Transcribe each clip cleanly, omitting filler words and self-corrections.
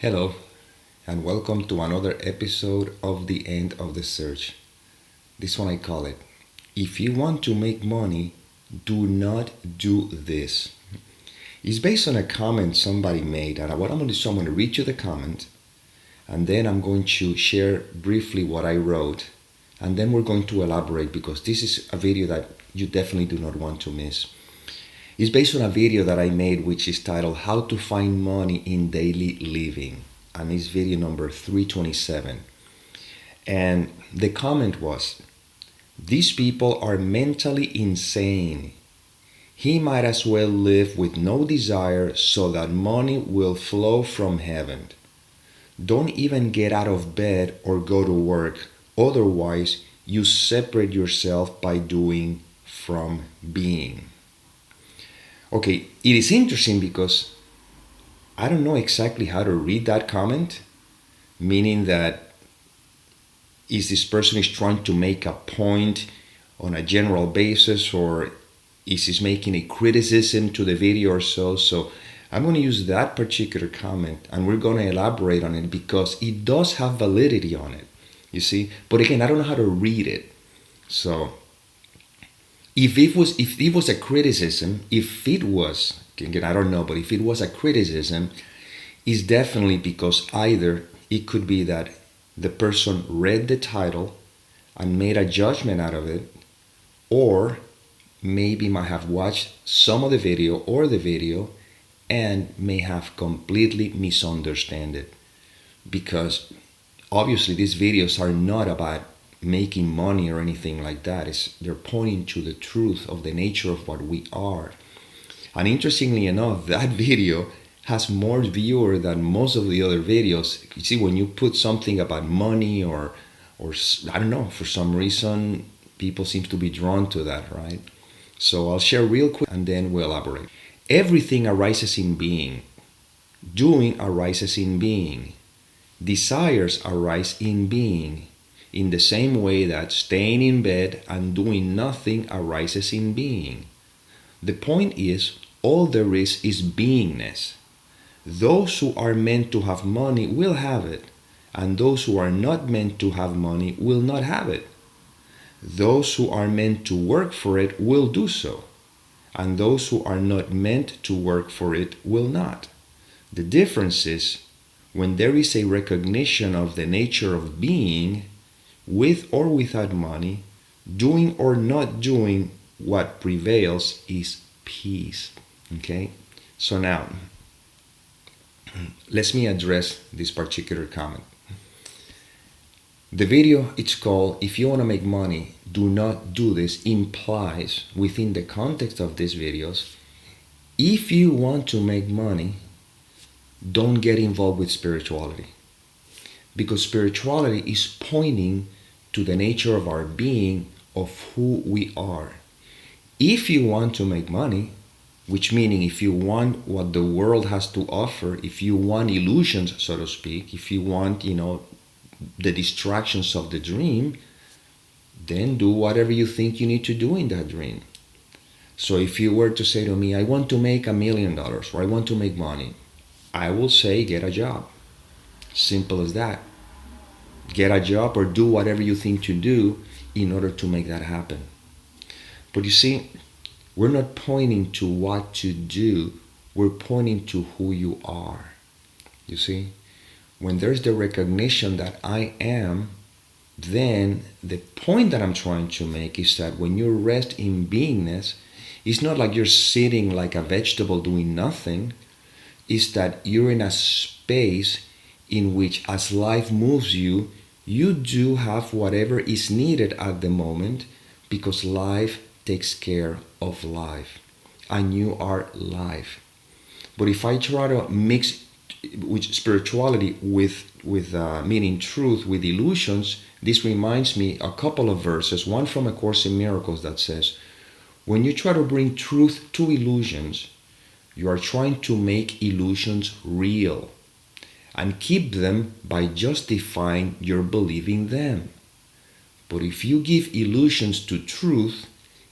Hello, and welcome to another episode of The End of the Search. This one I call it, If You Want to Make Money, Do Not Do This. It's based on a comment somebody made, and what I'm going to do is I'm going to read you the comment, and then I'm going to share briefly what I wrote, and then we're going to elaborate because this is a video that you definitely do not want to miss. It's based on a video that I made which is titled How to Find Money in Daily Living, and it's video number 327. And the comment was, these people are mentally insane. He might as well live with no desire so that money will flow from heaven. Don't even get out of bed or go to work, otherwise you separate yourself by doing from being. Okay, it is interesting because I don't know exactly how to read that comment, meaning that is this person is trying to make a point on a general basis, or is he making a criticism to the video or so. So I'm going to use that particular comment and we're going to elaborate on it because it does have validity on it, you see. But again, I don't know how to read it. So if it was a criticism, again, I don't know, but if it was a criticism, it's definitely because either it could be that the person read the title and made a judgment out of it, or maybe might have watched some of the video or the video and may have completely misunderstood it. Because obviously these videos are not about making money or anything like that. They're pointing to the truth of the nature of what we are. And interestingly enough, that video has more viewers than most of the other videos. You see, when you put something about money or I don't know, for some reason people seem to be drawn to that, right? So I'll share real quick and then we'll elaborate. Everything arises in being. Doing arises in being. Desires arise in being. In the same way that staying in bed and doing nothing arises in being. The point is, all there is beingness. Those who are meant to have money will have it, and those who are not meant to have money will not have it. Those who are meant to work for it will do so, and those who are not meant to work for it will not. The difference is, when there is a recognition of the nature of being, with or without money, doing or not doing, what prevails is peace. Okay? So now, let me address this particular comment. The video, it's called If You Want to Make Money, Do Not Do This, implies within the context of these videos, if you want to make money, don't get involved with spirituality. Because spirituality is pointing to the nature of our being, of who we are. If you want to make money, which meaning if you want what the world has to offer, if you want illusions, so to speak, if you want, the distractions of the dream, then do whatever you think you need to do in that dream. So if you were to say to me, I want to make $1 million, or I want to make money, I will say, get a job. Simple as that. Get a job or do whatever you think to do in order to make that happen. But you see, we're not pointing to what to do, we're pointing to who you are. You see, when there's the recognition that I am, then the point that I'm trying to make is that when you rest in beingness, it's not like you're sitting like a vegetable doing nothing. It's that you're in a space in which as life moves you, you do have whatever is needed at the moment because life takes care of life and you are life. But if I try to mix with spirituality with meaning truth with illusions, this reminds me a couple of verses, one from A Course in Miracles that says, when you try to bring truth to illusions, you are trying to make illusions real and keep them by justifying your believing them. But if you give illusions to truth,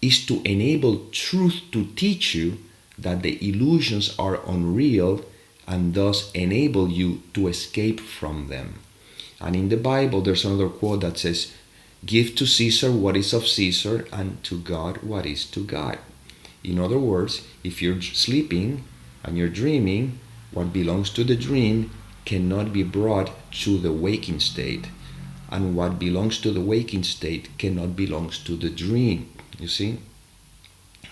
is to enable truth to teach you that the illusions are unreal and thus enable you to escape from them. And in the Bible, there's another quote that says, "Give to Caesar what is of Caesar, and to God what is to God." In other words, if you're sleeping and you're dreaming, what belongs to the dream cannot be brought to the waking state. And what belongs to the waking state cannot belong to the dream. You see?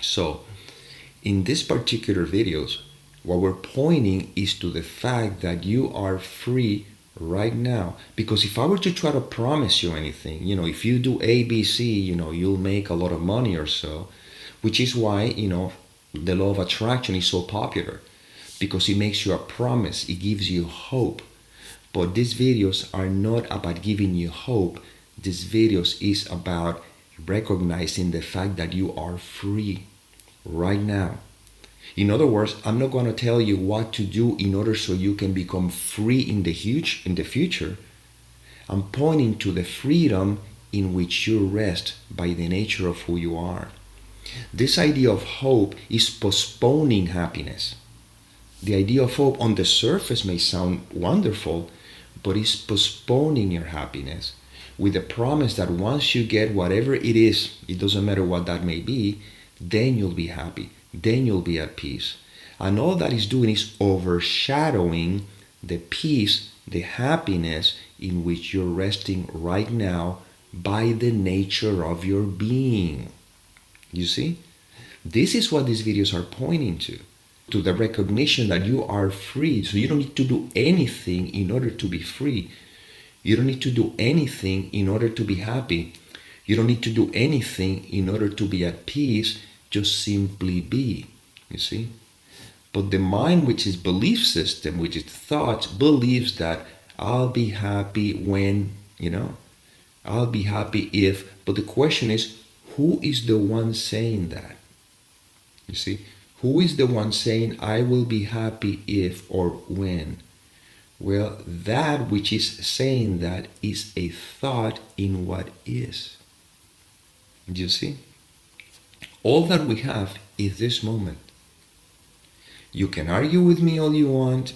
So, in these particular videos, what we're pointing is to the fact that you are free right now. Because if I were to try to promise you anything, if you do A, B, C, you'll make a lot of money or so, which is why, the law of attraction is so popular, because it makes you a promise, it gives you hope. But these videos are not about giving you hope. These videos is about recognizing the fact that you are free right now. In other words, I'm not going to tell you what to do in order so you can become free in the future. I'm pointing to the freedom in which you rest by the nature of who you are. This idea of hope is postponing happiness. The idea of hope on the surface may sound wonderful, but it's postponing your happiness with the promise that once you get whatever it is, it doesn't matter what that may be, then you'll be happy, then you'll be at peace. And all that is doing is overshadowing the peace, the happiness in which you're resting right now by the nature of your being. You see? This is what these videos are pointing to the recognition that you are free. So you don't need to do anything in order to be free. You don't need to do anything in order to be happy. You don't need to do anything in order to be at peace. Just simply be, you see? But the mind, which is belief system, which is thought, believes that I'll be happy when, I'll be happy if. But the question is, who is the one saying that? You see? Who is the one saying, I will be happy if or when? Well, that which is saying that is a thought in what is. Do you see? All that we have is this moment. You can argue with me all you want,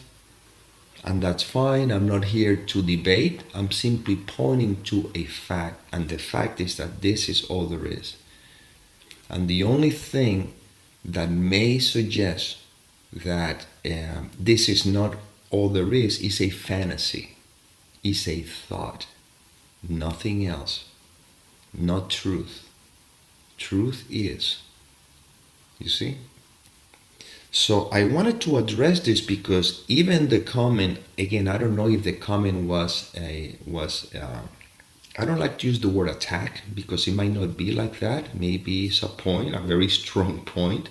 and that's fine. I'm not here to debate. I'm simply pointing to a fact, and the fact is that this is all there is. And the only thing that may suggest that this is not all there is a fantasy, is a thought, nothing else, not truth. Truth is, you see? So I wanted to address this because even the comment, again, I don't know if the comment was I don't like to use the word attack because it might not be like that. Maybe it's a point, a very strong point,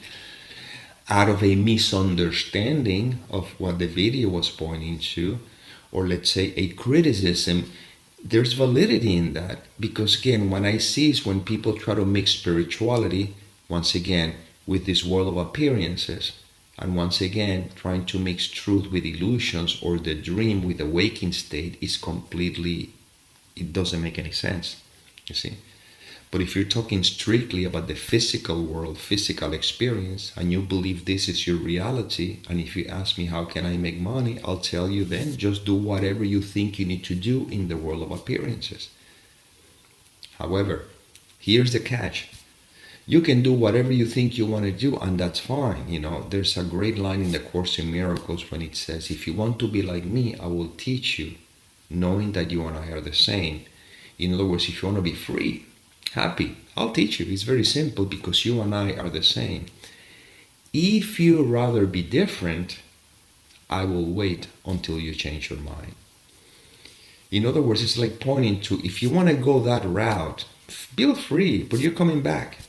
out of a misunderstanding of what the video was pointing to, or let's say a criticism. There's validity in that because, again, what I see is when people try to mix spirituality, once again, with this world of appearances, and once again, trying to mix truth with illusions or the dream with the waking state is completely, it doesn't make any sense, you see. But if you're talking strictly about the physical world, physical experience, and you believe this is your reality, and if you ask me how can I make money, I'll tell you then just do whatever you think you need to do in the world of appearances. However, here's the catch. You can do whatever you think you want to do, and that's fine. There's a great line in the Course in Miracles when it says, if you want to be like me, I will teach you, knowing that you and I are the same. In other words, if you want to be free, happy, I'll teach you. It's very simple because you and I are the same. If you rather be different, I will wait until you change your mind. In other words, it's like pointing to, if you want to go that route, feel free, but you're coming back.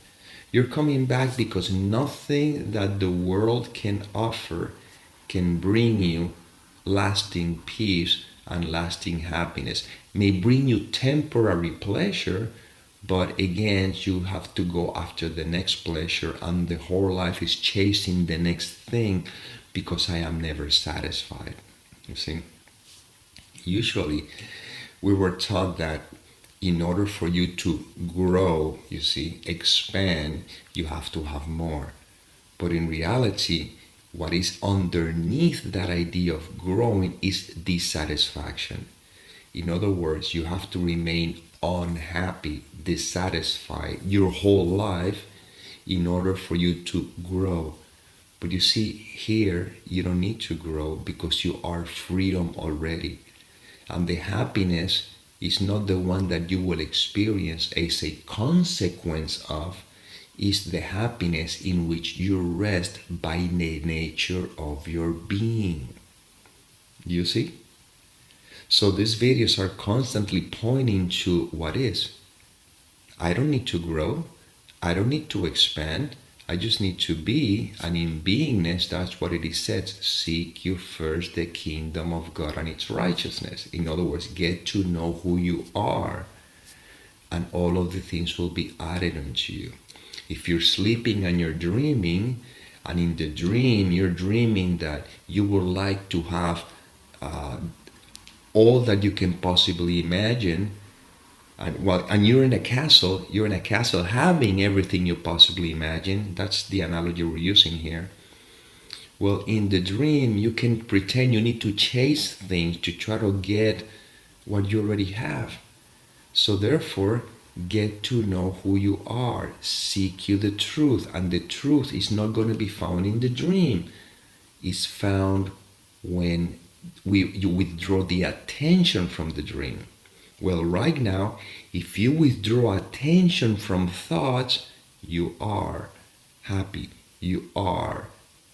You're coming back because nothing that the world can offer can bring you lasting peace and lasting happiness. May bring you temporary pleasure, but again, you have to go after the next pleasure, and the whole life is chasing the next thing because I am never satisfied. You see? Usually, we were taught that in order for you to grow, expand, you have to have more. But in reality, what is underneath that idea of growing is dissatisfaction. In other words, you have to remain unhappy, dissatisfied your whole life in order for you to grow. But you see, here you don't need to grow because you are freedom already. And the happiness is not the one that you will experience as a consequence of, is the happiness in which you rest by the nature of your being. You see? So these videos are constantly pointing to what is. I don't need to grow. I don't need to expand. I just need to be, and in beingness, that's what it is said. Seek you first the kingdom of God and its righteousness. In other words, get to know who you are, and all of the things will be added unto you. If you're sleeping and you're dreaming, and in the dream you're dreaming that you would like to have all that you can possibly imagine, and you're in a castle having everything you possibly imagine. That's the analogy we're using here. Well, in the dream you can pretend you need to chase things to try to get what you already have. So therefore, get to know who you are. Seek you the truth, and the truth is not going to be found in the dream. It's found when you withdraw the attention from the dream. Well, right now, if you withdraw attention from thoughts, you are happy. You are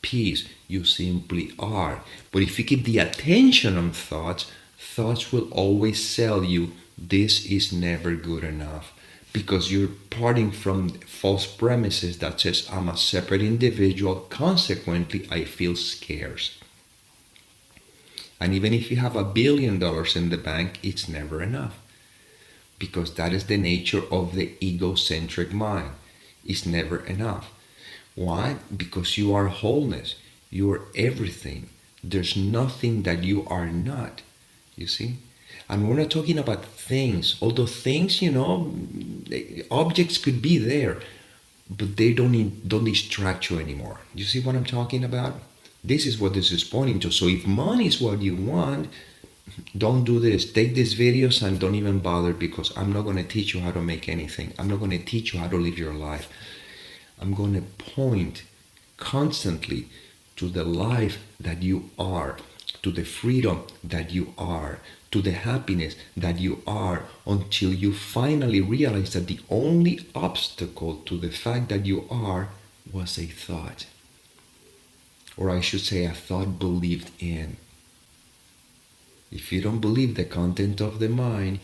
peace. You simply are. But if you keep the attention on thoughts, thoughts will always sell you, this is never good enough, because you're parting from false premises that says, I'm a separate individual, consequently I feel scarce. And even if you have $1 billion in the bank, it's never enough, because that is the nature of the egocentric mind. It's never enough. Why? Because you are wholeness. You are everything. There's nothing that you are not. You see? And we're not talking about things. Although things, objects could be there, but they don't distract you anymore. You see what I'm talking about? This is what this is pointing to. So if money is what you want, don't do this. Take these videos and don't even bother, because I'm not going to teach you how to make anything. I'm not going to teach you how to live your life. I'm going to point constantly to the life that you are, to the freedom that you are, to the happiness that you are, until you finally realize that the only obstacle to the fact that you are was a thought. Or I should say, a thought believed in. If you don't believe the content of the mind,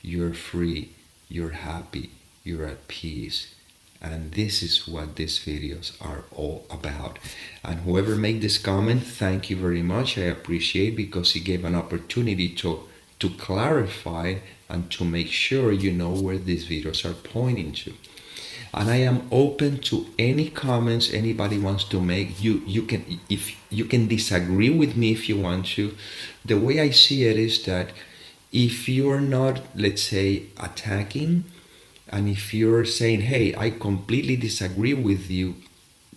you're free, you're happy, you're at peace. And this is what these videos are all about. And whoever made this comment, thank you very much. I appreciate, because he gave an opportunity to clarify and to make sure you know where these videos are pointing to. And I am open to any comments anybody wants to make. You can disagree with me if you want to. The way I see it is that if you're not, let's say, attacking, and if you're saying, hey, I completely disagree with you,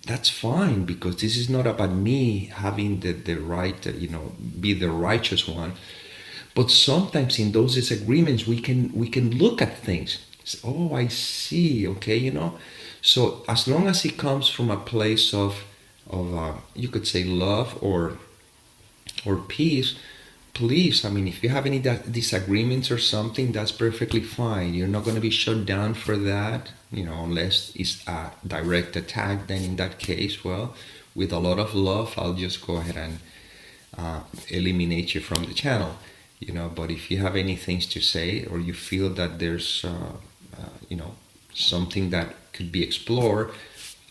that's fine, because this is not about me having the right, be the righteous one. But sometimes in those disagreements, we can look at things. Oh, I see. Okay, So as long as it comes from a place of you could say love or peace, please. I mean, if you have any disagreements or something, that's perfectly fine. You're not going to be shut down for that, unless it's a direct attack. Then in that case, well, with a lot of love, I'll just go ahead and eliminate you from the channel. But if you have any things to say, or you feel that there's something that could be explored,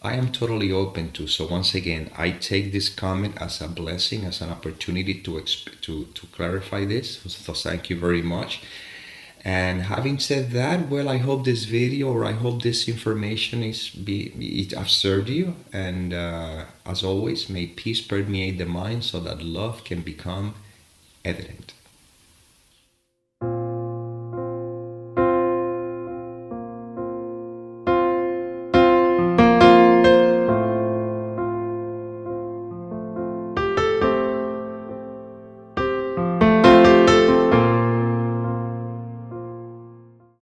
I am totally open to. So once again, I take this comment as a blessing, as an opportunity to clarify this. So thank you very much. And having said that, well, I hope this video, or I hope this information it has served you. And as always, may peace permeate the mind so that love can become evident.